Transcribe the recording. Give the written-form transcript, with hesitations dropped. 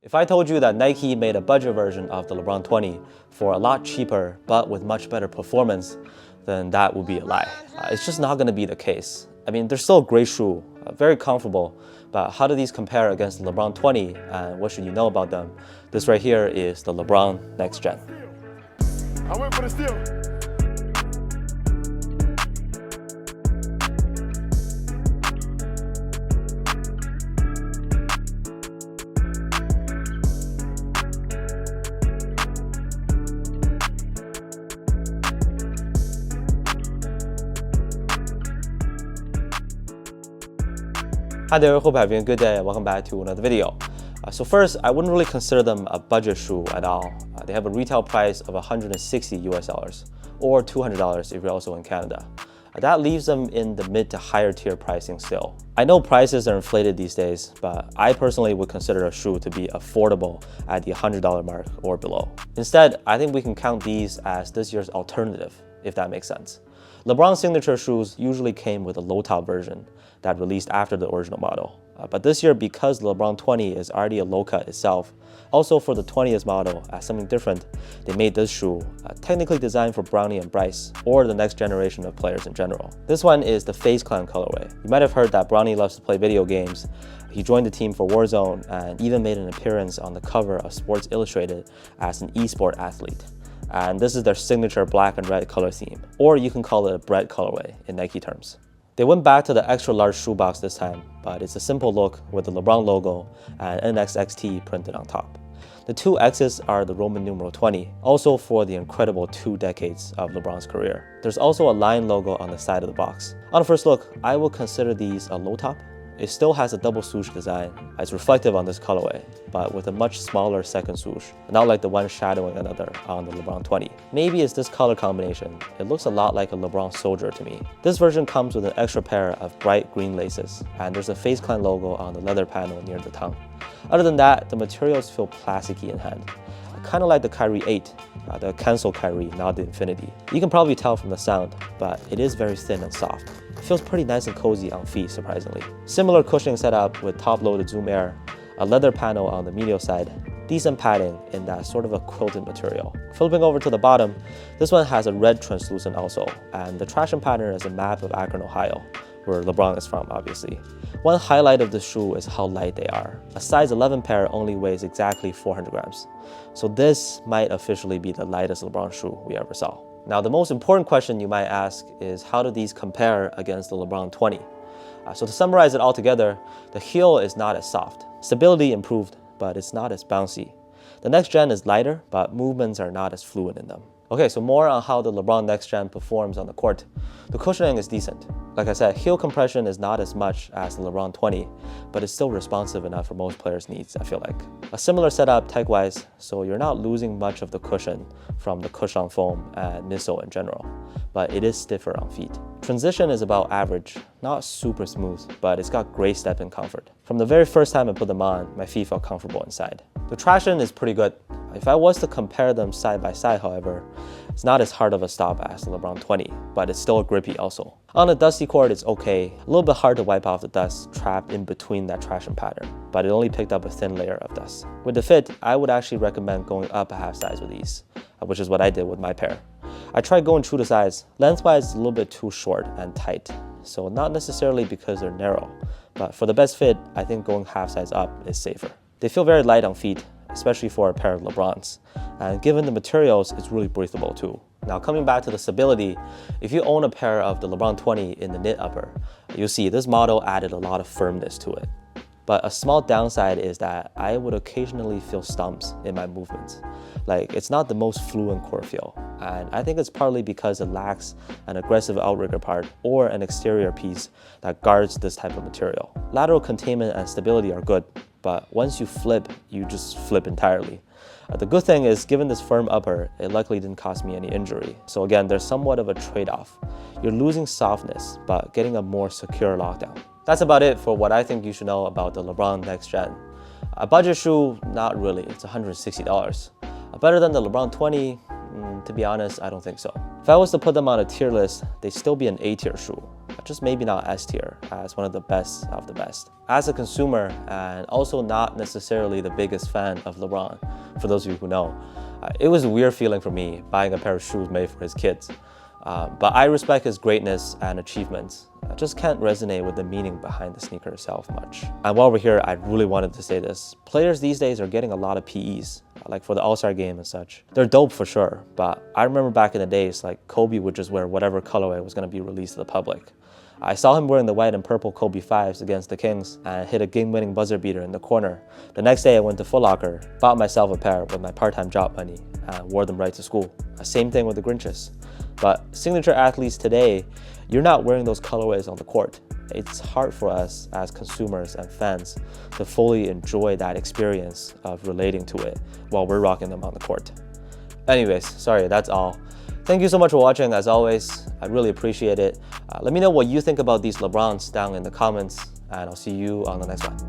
If I told you that Nike made a budget version of the LeBron 20 for a lot cheaper but with much better performance, then that would be a lie. It's just not going to be the case. I mean, they're still a great shoe, very comfortable, but how do these compare against the LeBron 20 and what should you know about them? This right here is the LeBron NXXT Gen. I went for the steal. Hi there, hope you're having a good day and welcome back to another video. So first, I wouldn't really consider them a budget shoe at all. They have a retail price of $160 US or $200 if you're also in Canada. That leaves them in the mid to higher tier pricing still. I know prices are inflated these days, but I personally would consider a shoe to be affordable at the $100 mark or below. Instead, I think we can count these as this year's alternative, if that makes sense. LeBron's signature shoes usually came with a low-top version that released after the original model. But this year, because the LeBron 20 is already a low cut itself, also for the 20th model as something different, they made this shoe technically designed for Brownie and Bryce, or the next generation of players in general. This one is the Face Clan colorway. You might have heard that Brownie loves to play video games. He joined the team for Warzone and even made an appearance on the cover of Sports Illustrated as an esport athlete. And this is their signature black and red color theme, or you can call it a bread colorway in Nike terms. They went back to the extra large shoebox this time, but it's a simple look with the LeBron logo and NXXT printed on top. The two X's are the Roman numeral 20, also for the incredible 2 decades of LeBron's career. There's also a lion logo on the side of the box. On the first look, I would consider these a low top. It still has a double swoosh design. It's reflective on this colorway, but with a much smaller second swoosh, not like the one shadowing another on the LeBron 20. Maybe it's this color combination. It looks a lot like a LeBron Soldier to me. This version comes with an extra pair of bright green laces, and there's a Face Clan logo on the leather panel near the tongue. Other than that, the materials feel plasticky in hand. Kind of like the Kyrie 8, the cancel Kyrie, not the Infinity. You can probably tell from the sound, but it is very thin and soft. It feels pretty nice and cozy on feet, surprisingly. Similar cushioning setup with top-loaded Zoom Air, a leather panel on the medial side, decent padding in that sort of a quilted material. Flipping over to the bottom, this one has a red translucent also, and the traction pattern is a map of Akron, Ohio, where LeBron is from, obviously. One highlight of this shoe is how light they are. A size 11 pair only weighs exactly 400 grams. So this might officially be the lightest LeBron shoe we ever saw. Now, the most important question you might ask is how do these compare against the LeBron 20? So to summarize it all together, the heel is not as soft. Stability improved, but it's not as bouncy. The next gen is lighter, but movements are not as fluid in them. Okay, so more on how the LeBron NXXT Gen performs on the court. The cushioning is decent. Like I said, heel compression is not as much as the LeBron 20, but it's still responsive enough for most players' needs, I feel like. A similar setup tech-wise, so you're not losing much of the cushion from the cushlon foam and midsole in general, but it is stiffer on feet. Transition is about average, not super smooth, but it's got great step-in comfort. From the very first time I put them on, my feet felt comfortable inside. The traction is pretty good. If I was to compare them side by side, however, it's not as hard of a stop as the LeBron 20, but it's still grippy also. On a dusty court, it's okay. A little bit hard to wipe off the dust trapped in between that traction pattern, but it only picked up a thin layer of dust. With the fit, I would actually recommend going up a half size with these, which is what I did with my pair. I tried going true to size. Lengthwise, it's a little bit too short and tight, so not necessarily because they're narrow, but for the best fit, I think going half size up is safer. They feel very light on feet, especially for a pair of LeBrons. And given the materials, it's really breathable too. Now coming back to the stability, if you own a pair of the LeBron 20 in the knit upper, you'll see this model added a lot of firmness to it. But a small downside is that I would occasionally feel stumps in my movements. Like, it's not the most fluent core feel. And I think it's partly because it lacks an aggressive outrigger part or an exterior piece that guards this type of material. Lateral containment and stability are good, but once you flip, you just flip entirely. The good thing is, given this firm upper, it luckily didn't cause me any injury. So again, there's somewhat of a trade-off. You're losing softness, but getting a more secure lockdown. That's about it for what I think you should know about the LeBron NXXT Gen. A budget shoe, not really, it's $160. Better than the LeBron 20? To be honest, I don't think so. If I was to put them on a tier list, they'd still be an A tier shoe. just maybe not S tier, as one of the best of the best. As a consumer, and also not necessarily the biggest fan of LeBron, for those of you who know, it was a weird feeling for me buying a pair of shoes made for his kids. But I respect his greatness and achievements. I just can't resonate with the meaning behind the sneaker itself much. And while we're here, I really wanted to say this. Players these days are getting a lot of PEs, like for the All-Star game and such. They're dope for sure, but I remember back in the days, like Kobe would just wear whatever colorway was gonna be released to the public. I saw him wearing the white and purple Kobe 5s against the Kings and hit a game-winning buzzer beater in the corner. The next day I went to Foot Locker, bought myself a pair with my part-time job money, and wore them right to school. Same thing with the Grinches. But signature athletes today, you're not wearing those colorways on the court. It's hard for us as consumers and fans to fully enjoy that experience of relating to it while we're rocking them on the court. Anyways, sorry, that's all. Thank you so much for watching, as always. I really appreciate it. Let me know what you think about these LeBrons down in the comments, and I'll see you on the next one.